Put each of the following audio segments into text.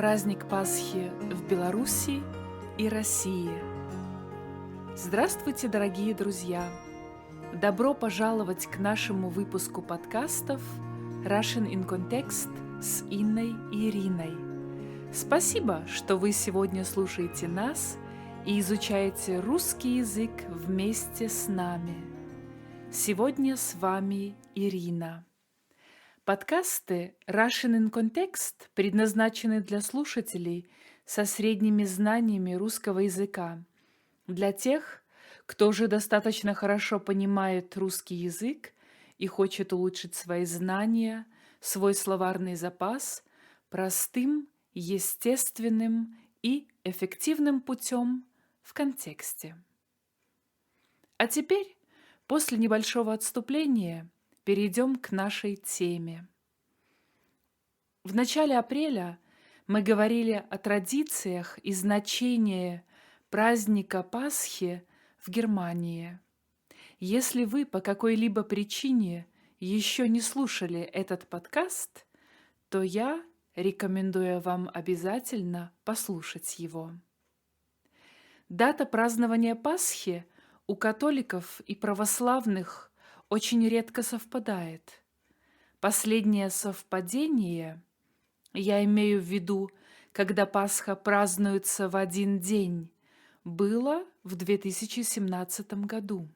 Праздник Пасхи в Беларуси и России. Здравствуйте, дорогие друзья! Добро пожаловать к нашему выпуску подкастов Russian in Context с Инной и Ириной. Спасибо, что вы сегодня слушаете нас и изучаете русский язык вместе с нами. Сегодня с вами Ирина. Подкасты Russian in Context предназначены для слушателей со средними знаниями русского языка, для тех, кто уже достаточно хорошо понимает русский язык и хочет улучшить свои знания, свой словарный запас простым, естественным и эффективным путем в контексте. А теперь, после небольшого отступления, перейдем к нашей теме. В начале апреля мы говорили о традициях и значении праздника Пасхи в Германии. Если вы по какой-либо причине еще не слушали этот подкаст, то я рекомендую вам обязательно послушать его. Дата празднования Пасхи у католиков и православных очень редко совпадает. Последнее совпадение, я имею в виду, когда Пасха празднуется в один день, было в 2017 году,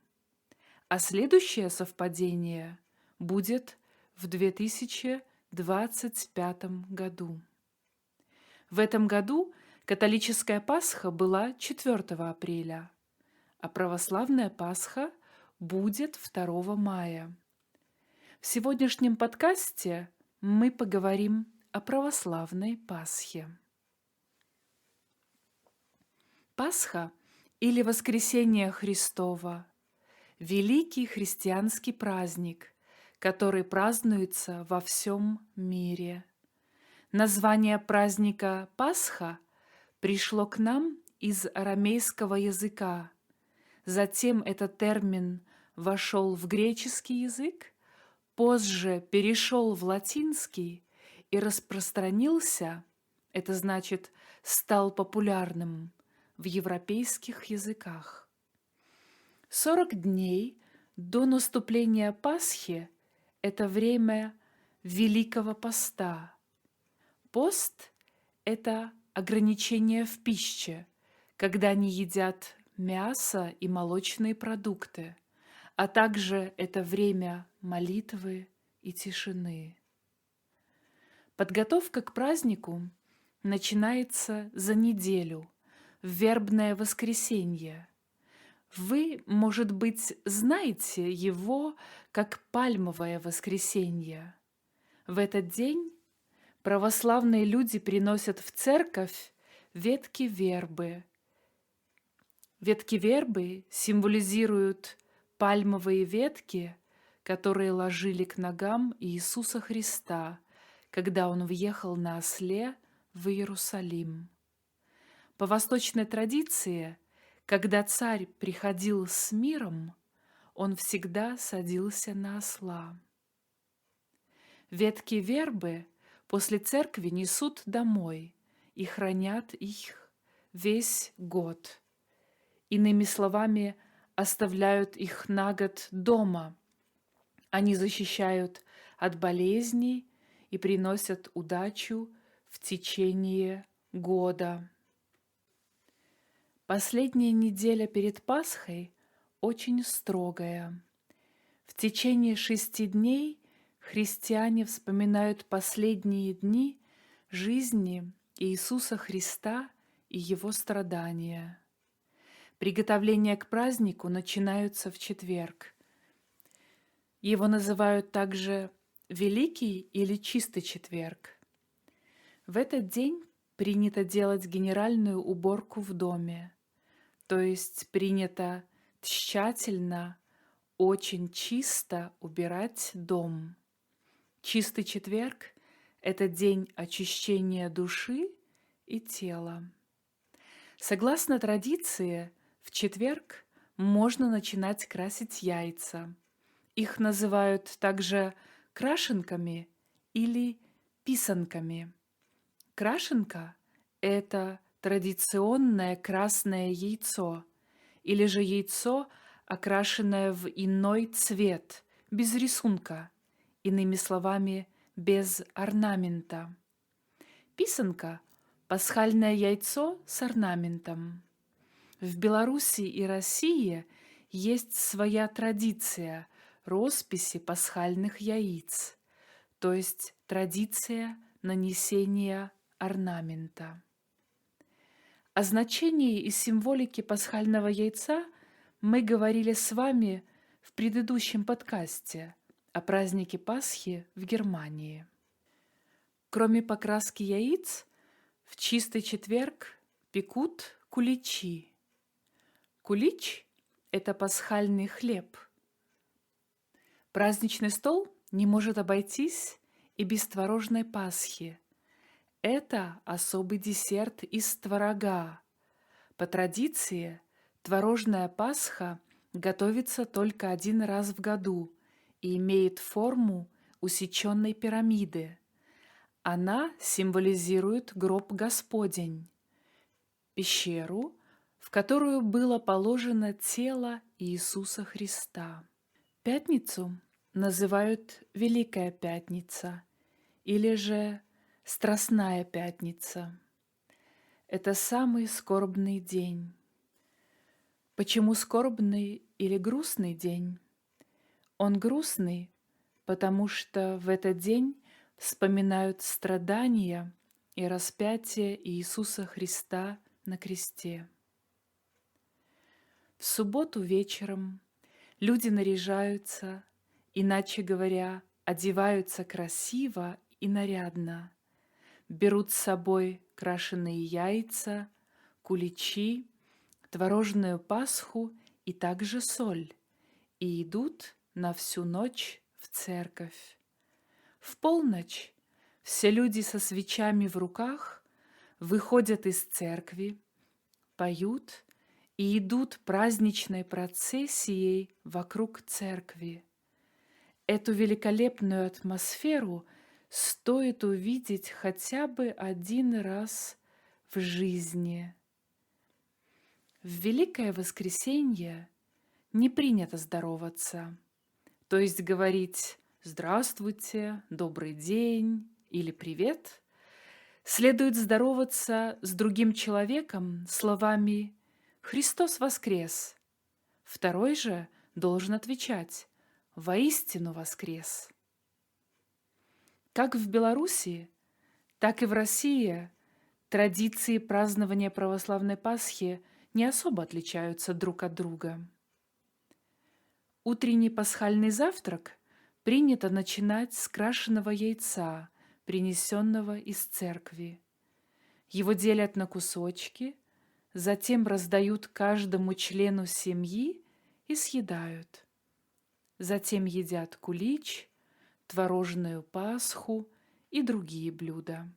а следующее совпадение будет в 2025 году. В этом году католическая Пасха была 4 апреля, а православная Пасха будет 2 мая. В сегодняшнем подкасте мы поговорим о православной Пасхе. Пасха или Воскресение Христово – великий христианский праздник, который празднуется во всем мире. Название праздника Пасха пришло к нам из арамейского языка. Затем этот термин вошел в греческий язык, позже перешел в латинский и распространился, это значит, стал популярным в европейских языках. 40 дней до наступления Пасхи – это время Великого Поста. Пост – это ограничение в пище, когда не едят мясо и молочные продукты, а также это время молитвы и тишины. Подготовка к празднику начинается за неделю, в вербное воскресенье. Вы, может быть, знаете его как пальмовое воскресенье. В этот день православные люди приносят в церковь ветки вербы. Ветки вербы символизируют пальмовые ветки, которые ложили к ногам Иисуса Христа, когда Он въехал на осле в Иерусалим. По восточной традиции, когда царь приходил с миром, он всегда садился на осла. Ветки вербы после церкви несут домой и хранят их весь год. Иными словами, оставляют их на год дома. Они защищают от болезней и приносят удачу в течение года. Последняя неделя перед Пасхой очень строгая. В течение 6 дней христиане вспоминают последние дни жизни Иисуса Христа и Его страдания. Приготовления к празднику начинаются в четверг. Его называют также Великий или Чистый четверг. В этот день принято делать генеральную уборку в доме, то есть принято тщательно, очень чисто убирать дом. Чистый четверг – это день очищения души и тела. Согласно традиции, в четверг можно начинать красить яйца. Их называют также крашенками или писанками. Крашенка — это традиционное красное яйцо, или же яйцо, окрашенное в иной цвет, без рисунка, иными словами, без орнамента. Писанка — пасхальное яйцо с орнаментом. В Беларуси и России есть своя традиция росписи пасхальных яиц, то есть традиция нанесения орнамента. О значении и символике пасхального яйца мы говорили с вами в предыдущем подкасте о празднике Пасхи в Германии. Кроме покраски яиц, в чистый четверг пекут куличи. Кулич — это пасхальный хлеб. Праздничный стол не может обойтись и без творожной пасхи. Это особый десерт из творога. По традиции, творожная пасха готовится только один раз в году и имеет форму усеченной пирамиды. Она символизирует гроб Господень, пещеру, в которую было положено тело Иисуса Христа. Пятницу называют Великая Пятница или же Страстная Пятница. Это самый скорбный день. Почему скорбный или грустный день? Он грустный, потому что в этот день вспоминают страдания и распятие Иисуса Христа на кресте. В субботу вечером люди наряжаются, иначе говоря, одеваются красиво и нарядно, берут с собой крашеные яйца, куличи, творожную пасху и также соль, и идут на всю ночь в церковь. В полночь все люди со свечами в руках выходят из церкви, поют и идут праздничной процессией вокруг церкви. Эту великолепную атмосферу стоит увидеть хотя бы один раз в жизни. В Великое Воскресенье не принято здороваться, то есть говорить «здравствуйте», «добрый день» или «привет». Следует здороваться с другим человеком словами «Христос воскрес». Второй же должен отвечать «Воистину воскрес». Как в Беларуси, так и в России традиции празднования православной Пасхи не особо отличаются друг от друга. Утренний пасхальный завтрак принято начинать с крашеного яйца, принесенного из церкви. Его делят на кусочки, затем раздают каждому члену семьи и съедают. Затем едят кулич, творожную пасху и другие блюда.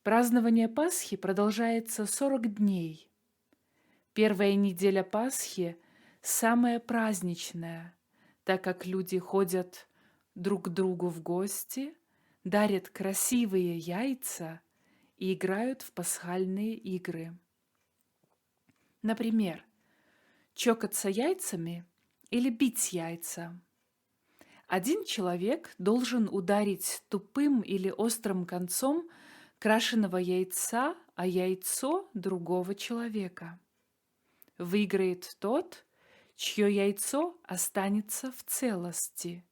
Празднование Пасхи продолжается 40 дней. Первая неделя Пасхи самая праздничная, так как люди ходят друг к другу в гости, дарят красивые яйца и играют в пасхальные игры. Например, чокаться яйцами или бить яйца. Один человек должен ударить тупым или острым концом крашеного яйца о яйцо другого человека. Выиграет тот, чье яйцо останется в целости,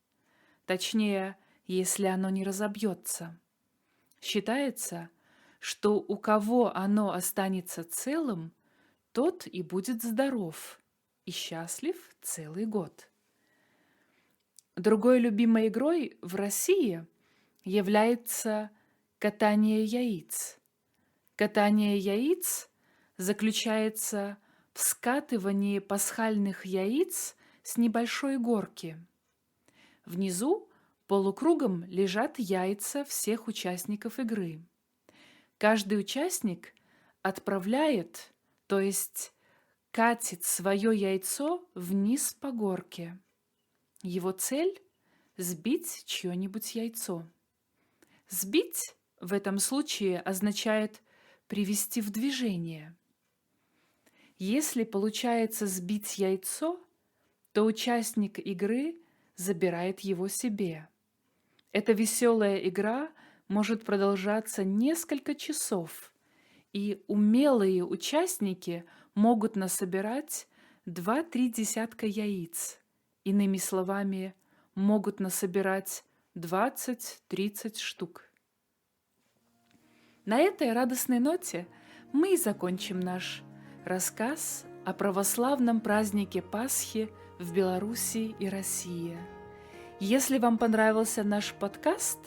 точнее, если оно не разобьется. Считается, что у кого оно останется целым, тот и будет здоров и счастлив целый год. Другой любимой игрой в России является катание яиц. Катание яиц заключается в скатывании пасхальных яиц с небольшой горки. Внизу полукругом лежат яйца всех участников игры. Каждый участник отправляет, то есть катит свое яйцо вниз по горке. Его цель — сбить чье-нибудь яйцо. Сбить в этом случае означает привести в движение. Если получается сбить яйцо, то участник игры забирает его себе. Эта веселая игра может продолжаться несколько часов, и умелые участники могут насобирать 2-3 десятка яиц. Иными словами, могут насобирать 20-30 штук. На этой радостной ноте мы и закончим наш рассказ о православном празднике Пасхи в Беларуси и России. Если вам понравился наш подкаст,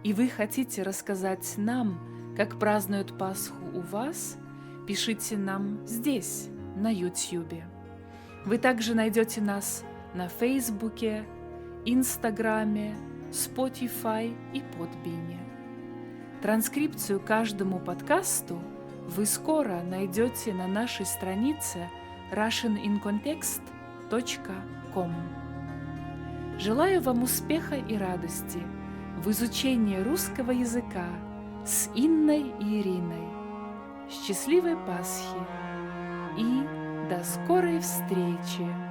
и вы хотите рассказать нам, как празднуют Пасху у вас, пишите нам здесь, на YouTube. Вы также найдете нас на Фейсбуке, Инстаграме, Spotify и Подбине. Транскрипцию каждому подкасту вы скоро найдете на нашей странице russianincontext.com. Желаю вам успеха и радости в изучении русского языка с Инной и Ириной. Счастливой Пасхи и до скорой встречи!